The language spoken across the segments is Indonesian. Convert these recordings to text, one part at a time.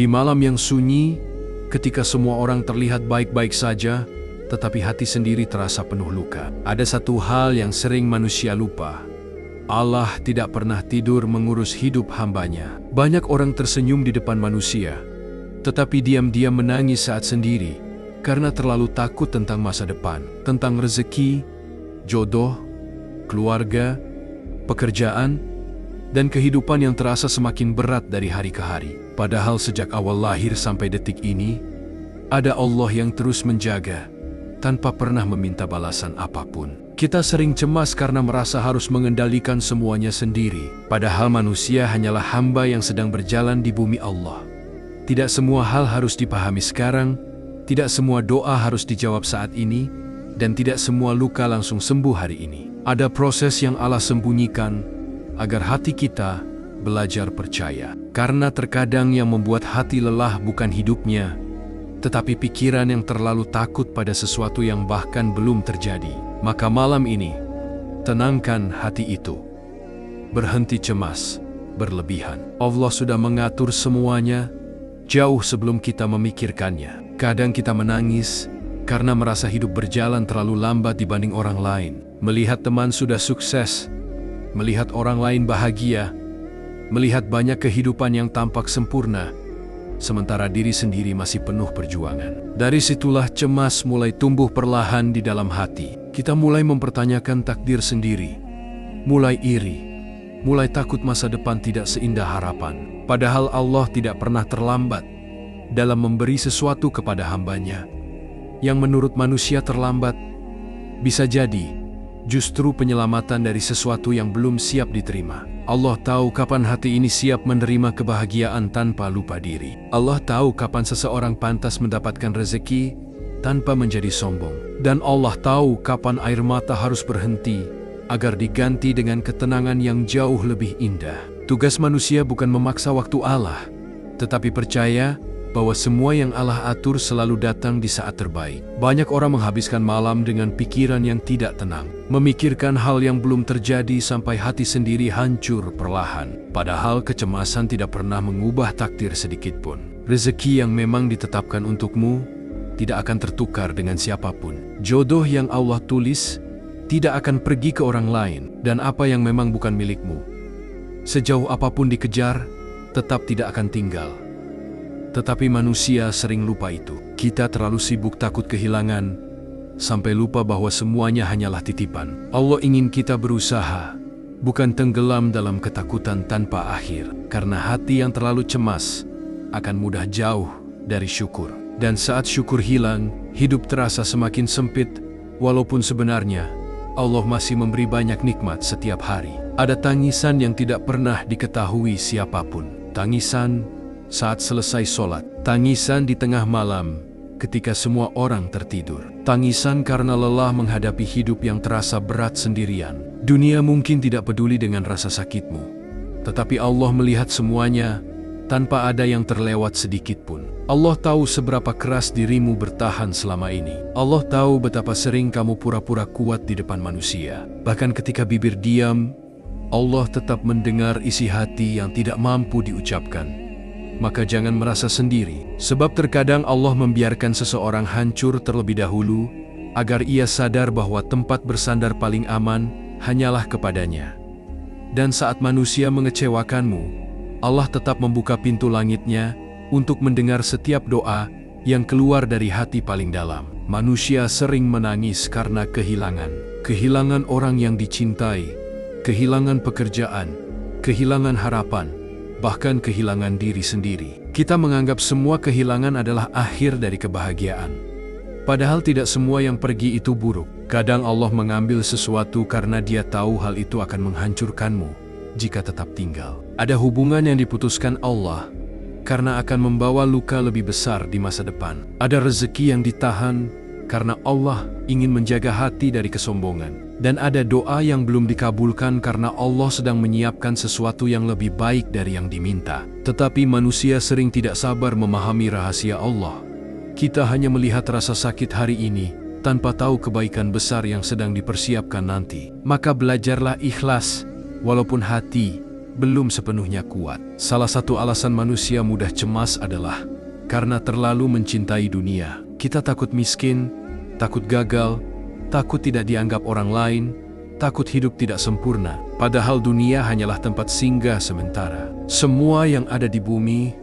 Di malam yang sunyi, ketika semua orang terlihat baik-baik saja, tetapi hati sendiri terasa penuh luka. Ada satu hal yang sering manusia lupa. Allah tidak pernah tidur mengurus hidup hambanya. Banyak orang tersenyum di depan manusia, tetapi diam-diam menangis saat sendiri karena terlalu takut tentang masa depan, tentang rezeki, jodoh, keluarga, pekerjaan, dan kehidupan yang terasa semakin berat dari hari ke hari. Padahal sejak awal lahir sampai detik ini, ada Allah yang terus menjaga, tanpa pernah meminta balasan apapun. Kita sering cemas karena merasa harus mengendalikan semuanya sendiri, padahal manusia hanyalah hamba yang sedang berjalan di bumi Allah. Tidak semua hal harus dipahami sekarang, tidak semua doa harus dijawab saat ini, dan tidak semua luka langsung sembuh hari ini. Ada proses yang Allah sembunyikan agar hati kita belajar percaya. Karena terkadang yang membuat hati lelah bukan hidupnya, tetapi pikiran yang terlalu takut pada sesuatu yang bahkan belum terjadi. Maka malam ini, tenangkan hati itu. Berhenti cemas, berlebihan. Allah sudah mengatur semuanya jauh sebelum kita memikirkannya. Kadang kita menangis karena merasa hidup berjalan terlalu lambat dibanding orang lain. Melihat teman sudah sukses, melihat orang lain bahagia, melihat banyak kehidupan yang tampak sempurna, sementara diri sendiri masih penuh perjuangan. Dari situlah cemas mulai tumbuh perlahan di dalam hati. Kita mulai mempertanyakan takdir sendiri, mulai iri, mulai takut masa depan tidak seindah harapan. Padahal Allah tidak pernah terlambat dalam memberi sesuatu kepada hambanya. Yang menurut manusia terlambat, bisa jadi justru penyelamatan dari sesuatu yang belum siap diterima. Allah tahu kapan hati ini siap menerima kebahagiaan tanpa lupa diri. Allah tahu kapan seseorang pantas mendapatkan rezeki tanpa menjadi sombong. Dan Allah tahu kapan air mata harus berhenti agar diganti dengan ketenangan yang jauh lebih indah. Tugas manusia bukan memaksa waktu Allah, tetapi percaya bahwa semua yang Allah atur selalu datang di saat terbaik. Banyak orang menghabiskan malam dengan pikiran yang tidak tenang, memikirkan hal yang belum terjadi sampai hati sendiri hancur perlahan. Padahal kecemasan tidak pernah mengubah takdir sedikitpun. Rezeki yang memang ditetapkan untukmu tidak akan tertukar dengan siapapun. Jodoh yang Allah tulis tidak akan pergi ke orang lain, dan apa yang memang bukan milikmu, sejauh apapun dikejar, tetap tidak akan tinggal. Tetapi manusia sering lupa itu. Kita terlalu sibuk takut kehilangan, sampai lupa bahwa semuanya hanyalah titipan. Allah ingin kita berusaha, bukan tenggelam dalam ketakutan tanpa akhir. Karena hati yang terlalu cemas akan mudah jauh dari syukur. Dan saat syukur hilang, hidup terasa semakin sempit, walaupun sebenarnya Allah masih memberi banyak nikmat setiap hari. Ada tangisan yang tidak pernah diketahui siapapun. Tangisan saat selesai sholat. Tangisan di tengah malam ketika semua orang tertidur. Tangisan karena lelah menghadapi hidup yang terasa berat sendirian. Dunia mungkin tidak peduli dengan rasa sakitmu, tetapi Allah melihat semuanya tanpa ada yang terlewat sedikit pun. Allah tahu seberapa keras dirimu bertahan selama ini. Allah tahu betapa sering kamu pura-pura kuat di depan manusia. Bahkan ketika bibir diam, Allah tetap mendengar isi hati yang tidak mampu diucapkan. Maka jangan merasa sendiri, sebab terkadang Allah membiarkan seseorang hancur terlebih dahulu, agar ia sadar bahwa tempat bersandar paling aman hanyalah kepadanya. Dan saat manusia mengecewakanmu, Allah tetap membuka pintu langitnya untuk mendengar setiap doa yang keluar dari hati paling dalam. Manusia sering menangis karena kehilangan orang yang dicintai, kehilangan pekerjaan, kehilangan harapan, bahkan kehilangan diri sendiri. Kita menganggap semua kehilangan adalah akhir dari kebahagiaan. Padahal tidak semua yang pergi itu buruk. Kadang Allah mengambil sesuatu karena Dia tahu hal itu akan menghancurkanmu jika tetap tinggal. Ada hubungan yang diputuskan Allah karena akan membawa luka lebih besar di masa depan. Ada rezeki yang ditahan karena Allah ingin menjaga hati dari kesombongan. Dan ada doa yang belum dikabulkan karena Allah sedang menyiapkan sesuatu yang lebih baik dari yang diminta. Tetapi manusia sering tidak sabar memahami rahasia Allah. Kita hanya melihat rasa sakit hari ini tanpa tahu kebaikan besar yang sedang dipersiapkan nanti. Maka belajarlah ikhlas, walaupun hati belum sepenuhnya kuat. Salah satu alasan manusia mudah cemas adalah karena terlalu mencintai dunia. Kita takut miskin, takut gagal, takut tidak dianggap orang lain, takut hidup tidak sempurna. Padahal dunia hanyalah tempat singgah sementara. Semua yang ada di bumi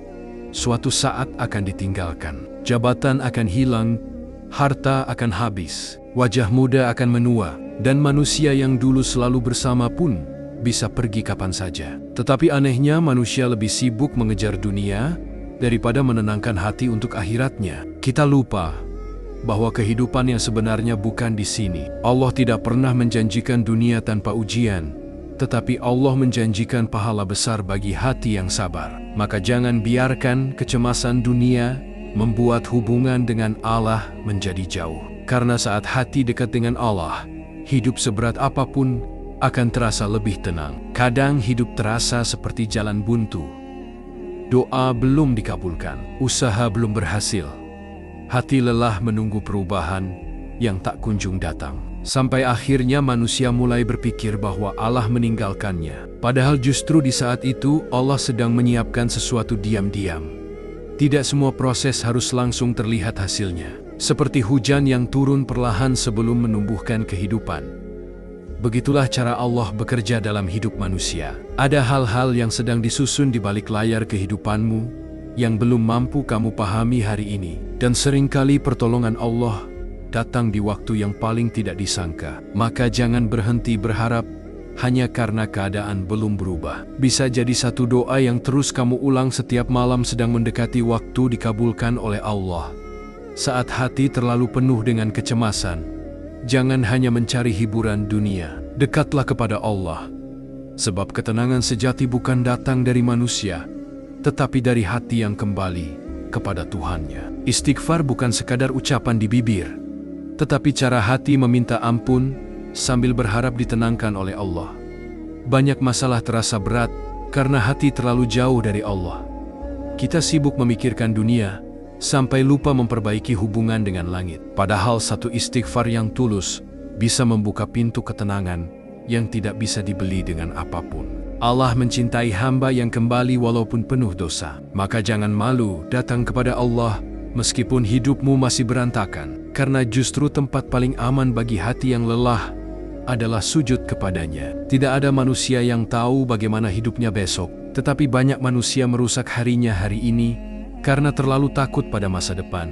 suatu saat akan ditinggalkan. Jabatan akan hilang, harta akan habis, wajah muda akan menua, dan manusia yang dulu selalu bersama pun bisa pergi kapan saja. Tetapi anehnya manusia lebih sibuk mengejar dunia daripada menenangkan hati untuk akhiratnya. Kita lupa bahwa kehidupan yang sebenarnya bukan di sini. Allah tidak pernah menjanjikan dunia tanpa ujian, tetapi Allah menjanjikan pahala besar bagi hati yang sabar. Maka jangan biarkan kecemasan dunia membuat hubungan dengan Allah menjadi jauh. Karena saat hati dekat dengan Allah, hidup seberat apapun akan terasa lebih tenang. Kadang hidup terasa seperti jalan buntu. Doa belum dikabulkan, usaha belum berhasil. Hati lelah menunggu perubahan yang tak kunjung datang. Sampai akhirnya manusia mulai berpikir bahwa Allah meninggalkannya. Padahal justru di saat itu Allah sedang menyiapkan sesuatu diam-diam. Tidak semua proses harus langsung terlihat hasilnya. Seperti hujan yang turun perlahan sebelum menumbuhkan kehidupan. Begitulah cara Allah bekerja dalam hidup manusia. Ada hal-hal yang sedang disusun di balik layar kehidupanmu yang belum mampu kamu pahami hari ini. Dan seringkali pertolongan Allah datang di waktu yang paling tidak disangka. Maka jangan berhenti berharap hanya karena keadaan belum berubah. Bisa jadi satu doa yang terus kamu ulang setiap malam sedang mendekati waktu dikabulkan oleh Allah. Saat hati terlalu penuh dengan kecemasan, jangan hanya mencari hiburan dunia. Dekatlah kepada Allah. Sebab ketenangan sejati bukan datang dari manusia, tetapi dari hati yang kembali kepada Tuhannya. Istighfar bukan sekadar ucapan di bibir, tetapi cara hati meminta ampun sambil berharap ditenangkan oleh Allah. Banyak masalah terasa berat karena hati terlalu jauh dari Allah. Kita sibuk memikirkan dunia sampai lupa memperbaiki hubungan dengan langit. Padahal satu istighfar yang tulus bisa membuka pintu ketenangan yang tidak bisa dibeli dengan apapun. Allah mencintai hamba yang kembali walaupun penuh dosa. Maka jangan malu datang kepada Allah meskipun hidupmu masih berantakan. Karena justru tempat paling aman bagi hati yang lelah adalah sujud kepadanya. Tidak ada manusia yang tahu bagaimana hidupnya besok, tetapi banyak manusia merusak harinya hari ini karena terlalu takut pada masa depan.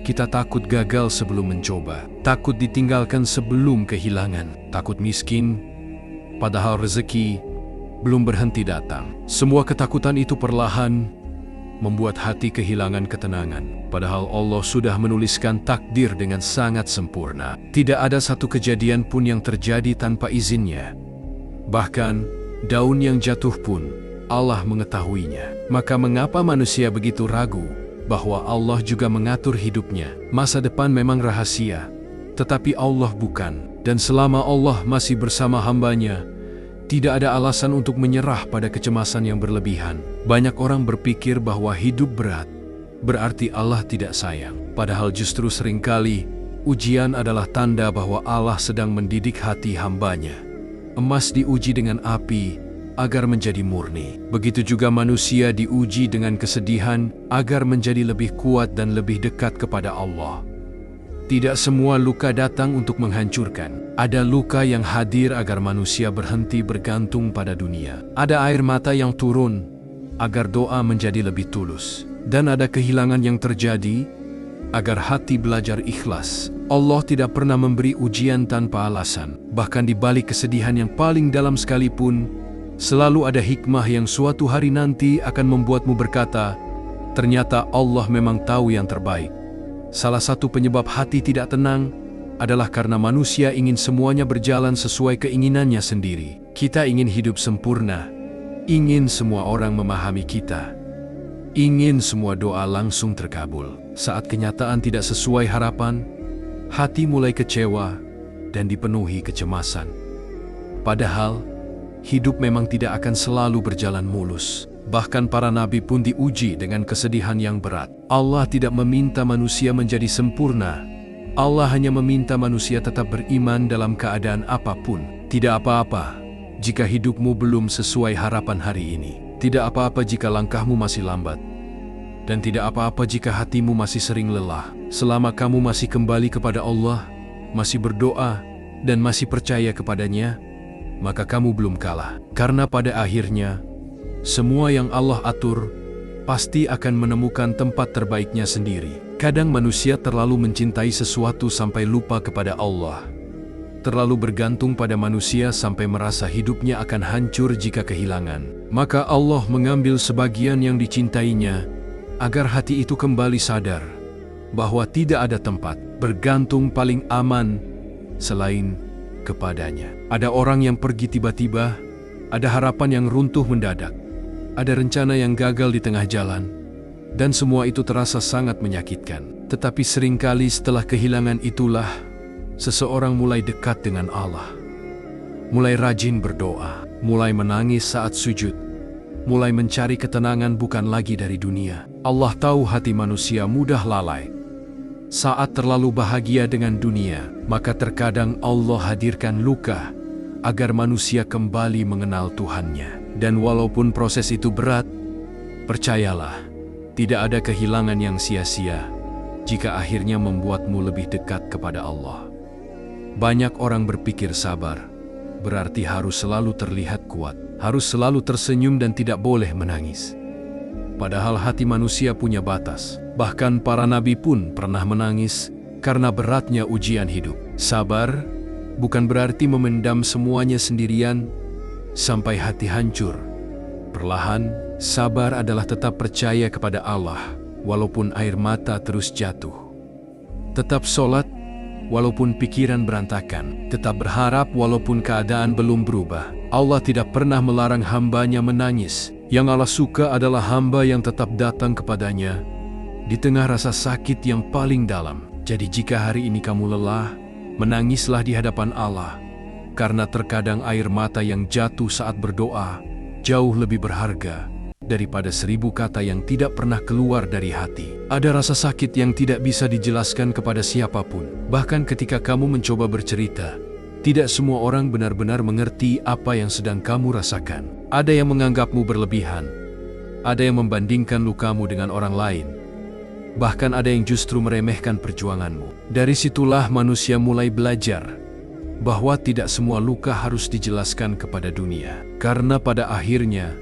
Kita takut gagal sebelum mencoba, takut ditinggalkan sebelum kehilangan, takut miskin, padahal rezeki belum berhenti datang. Semua ketakutan itu perlahan membuat hati kehilangan ketenangan. Padahal Allah sudah menuliskan takdir dengan sangat sempurna. Tidak ada satu kejadian pun yang terjadi tanpa izinnya. Bahkan daun yang jatuh pun Allah mengetahuinya. Maka mengapa manusia begitu ragu bahwa Allah juga mengatur hidupnya? Masa depan memang rahasia, tetapi Allah bukan. Dan selama Allah masih bersama hambanya, tidak ada alasan untuk menyerah pada kecemasan yang berlebihan. Banyak orang berpikir bahwa hidup berat berarti Allah tidak sayang. Padahal justru seringkali ujian adalah tanda bahwa Allah sedang mendidik hati hambanya. Emas diuji dengan api agar menjadi murni. Begitu juga manusia diuji dengan kesedihan agar menjadi lebih kuat dan lebih dekat kepada Allah. Tidak semua luka datang untuk menghancurkan. Ada luka yang hadir agar manusia berhenti bergantung pada dunia. Ada air mata yang turun agar doa menjadi lebih tulus. Dan ada kehilangan yang terjadi agar hati belajar ikhlas. Allah tidak pernah memberi ujian tanpa alasan. Bahkan di balik kesedihan yang paling dalam sekalipun, selalu ada hikmah yang suatu hari nanti akan membuatmu berkata, ternyata Allah memang tahu yang terbaik. Salah satu penyebab hati tidak tenang adalah karena manusia ingin semuanya berjalan sesuai keinginannya sendiri. Kita ingin hidup sempurna, ingin semua orang memahami kita, ingin semua doa langsung terkabul. Saat kenyataan tidak sesuai harapan, hati mulai kecewa dan dipenuhi kecemasan. Padahal, hidup memang tidak akan selalu berjalan mulus. Bahkan para nabi pun diuji dengan kesedihan yang berat. Allah tidak meminta manusia menjadi sempurna. Allah hanya meminta manusia tetap beriman dalam keadaan apapun. Tidak apa-apa jika hidupmu belum sesuai harapan hari ini. Tidak apa-apa jika langkahmu masih lambat. Dan tidak apa-apa jika hatimu masih sering lelah. Selama kamu masih kembali kepada Allah, masih berdoa, dan masih percaya kepadanya, maka kamu belum kalah. Karena pada akhirnya, semua yang Allah atur pasti akan menemukan tempat terbaiknya sendiri. Kadang manusia terlalu mencintai sesuatu sampai lupa kepada Allah. Terlalu bergantung pada manusia sampai merasa hidupnya akan hancur jika kehilangan. Maka Allah mengambil sebagian yang dicintainya agar hati itu kembali sadar bahwa tidak ada tempat bergantung paling aman selain kepadanya. Ada orang yang pergi tiba-tiba, ada harapan yang runtuh mendadak, ada rencana yang gagal di tengah jalan, dan semua itu terasa sangat menyakitkan. Tetapi seringkali setelah kehilangan itulah, seseorang mulai dekat dengan Allah, mulai rajin berdoa, mulai menangis saat sujud, mulai mencari ketenangan bukan lagi dari dunia. Allah tahu hati manusia mudah lalai saat terlalu bahagia dengan dunia, maka terkadang Allah hadirkan luka agar manusia kembali mengenal Tuhannya. Dan walaupun proses itu berat, percayalah, tidak ada kehilangan yang sia-sia jika akhirnya membuatmu lebih dekat kepada Allah. Banyak orang berpikir sabar berarti harus selalu terlihat kuat, harus selalu tersenyum dan tidak boleh menangis. Padahal hati manusia punya batas. Bahkan para nabi pun pernah menangis karena beratnya ujian hidup. Sabar bukan berarti memendam semuanya sendirian sampai hati hancur. Perlahan, sabar adalah tetap percaya kepada Allah walaupun air mata terus jatuh. Tetap sholat walaupun pikiran berantakan. Tetap berharap walaupun keadaan belum berubah. Allah tidak pernah melarang hambanya menangis. Yang Allah suka adalah hamba yang tetap datang kepadanya di tengah rasa sakit yang paling dalam. Jadi jika hari ini kamu lelah, menangislah di hadapan Allah. Karena terkadang air mata yang jatuh saat berdoa jauh lebih berharga daripada 1000 kata yang tidak pernah keluar dari hati. Ada rasa sakit yang tidak bisa dijelaskan kepada siapapun. Bahkan ketika kamu mencoba bercerita, tidak semua orang benar-benar mengerti apa yang sedang kamu rasakan. Ada yang menganggapmu berlebihan, ada yang membandingkan lukamu dengan orang lain, bahkan ada yang justru meremehkan perjuanganmu. Dari situlah manusia mulai belajar bahwa tidak semua luka harus dijelaskan kepada dunia. Karena pada akhirnya,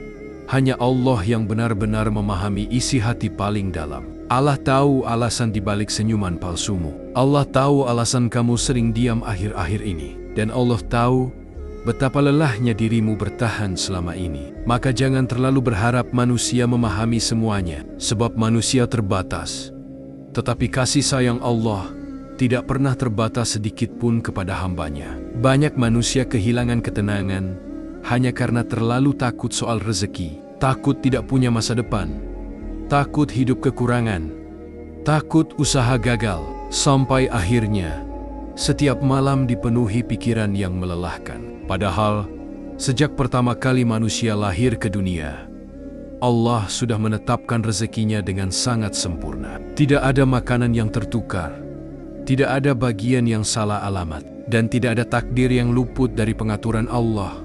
hanya Allah yang benar-benar memahami isi hati paling dalam. Allah tahu alasan dibalik senyuman palsumu. Allah tahu alasan kamu sering diam akhir-akhir ini. Dan Allah tahu betapa lelahnya dirimu bertahan selama ini. Maka jangan terlalu berharap manusia memahami semuanya, sebab manusia terbatas. Tetapi kasih sayang Allah tidak pernah terbatas sedikit pun kepada hambanya. Banyak manusia kehilangan ketenangan hanya karena terlalu takut soal rezeki, takut tidak punya masa depan, takut hidup kekurangan, takut usaha gagal, sampai akhirnya setiap malam dipenuhi pikiran yang melelahkan. Padahal sejak pertama kali manusia lahir ke dunia, Allah sudah menetapkan rezekinya dengan sangat sempurna. Tidak ada makanan yang tertukar, tidak ada bagian yang salah alamat, dan tidak ada takdir yang luput dari pengaturan Allah.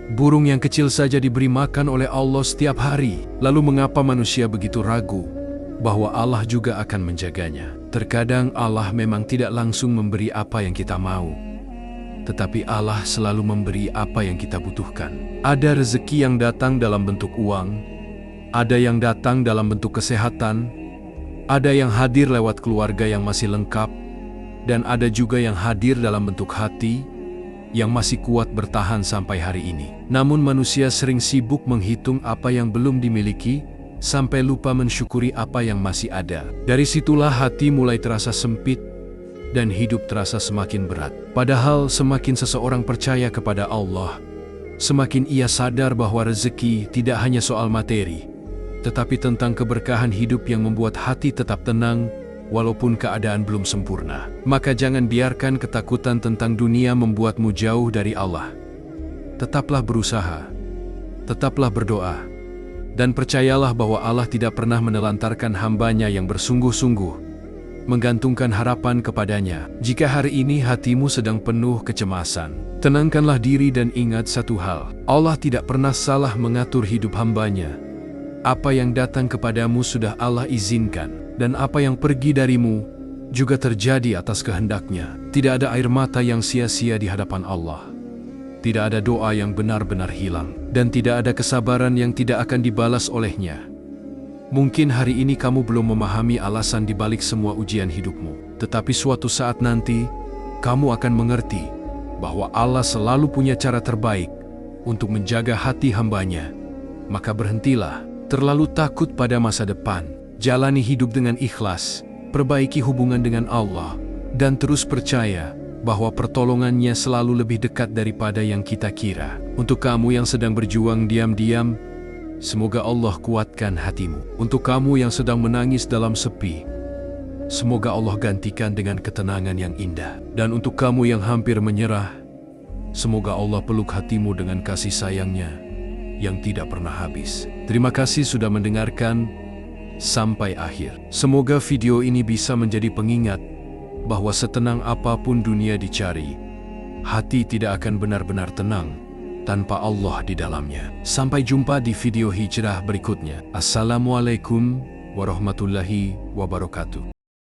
Burung yang kecil saja diberi makan oleh Allah setiap hari. Lalu mengapa manusia begitu ragu bahwa Allah juga akan menjaganya? Terkadang Allah memang tidak langsung memberi apa yang kita mau, tetapi Allah selalu memberi apa yang kita butuhkan. Ada rezeki yang datang dalam bentuk uang, ada yang datang dalam bentuk kesehatan, ada yang hadir lewat keluarga yang masih lengkap, dan ada juga yang hadir dalam bentuk hati yang masih kuat bertahan sampai hari ini. Namun manusia sering sibuk menghitung apa yang belum dimiliki, sampai lupa mensyukuri apa yang masih ada. Dari situlah hati mulai terasa sempit, dan hidup terasa semakin berat. Padahal semakin seseorang percaya kepada Allah, semakin ia sadar bahwa rezeki tidak hanya soal materi, tetapi tentang keberkahan hidup yang membuat hati tetap tenang, walaupun keadaan belum sempurna. Maka jangan biarkan ketakutan tentang dunia membuatmu jauh dari Allah. Tetaplah berusaha, tetaplah berdoa, dan percayalah bahwa Allah tidak pernah menelantarkan hambanya yang bersungguh-sungguh menggantungkan harapan kepadanya. Jika hari ini hatimu sedang penuh kecemasan, tenangkanlah diri dan ingat satu hal. Allah tidak pernah salah mengatur hidup hambanya. Apa yang datang kepadamu sudah Allah izinkan, dan apa yang pergi darimu juga terjadi atas kehendaknya. Tidak ada air mata yang sia-sia di hadapan Allah. Tidak ada doa yang benar-benar hilang, dan tidak ada kesabaran yang tidak akan dibalas olehnya. Mungkin hari ini kamu belum memahami alasan di balik semua ujian hidupmu, tetapi suatu saat nanti, kamu akan mengerti bahwa Allah selalu punya cara terbaik untuk menjaga hati hambanya. Maka berhentilah terlalu takut pada masa depan. Jalani hidup dengan ikhlas, perbaiki hubungan dengan Allah, dan terus percaya bahwa pertolongannya selalu lebih dekat daripada yang kita kira. Untuk kamu yang sedang berjuang diam-diam, semoga Allah kuatkan hatimu. Untuk kamu yang sedang menangis dalam sepi, semoga Allah gantikan dengan ketenangan yang indah. Dan untuk kamu yang hampir menyerah, semoga Allah peluk hatimu dengan kasih sayangnya yang tidak pernah habis. Terima kasih sudah mendengarkan sampai akhir. Semoga video ini bisa menjadi pengingat bahwa setenang apapun dunia dicari, hati tidak akan benar-benar tenang tanpa Allah di dalamnya. Sampai jumpa di video hijrah berikutnya. Assalamualaikum warahmatullahi wabarakatuh.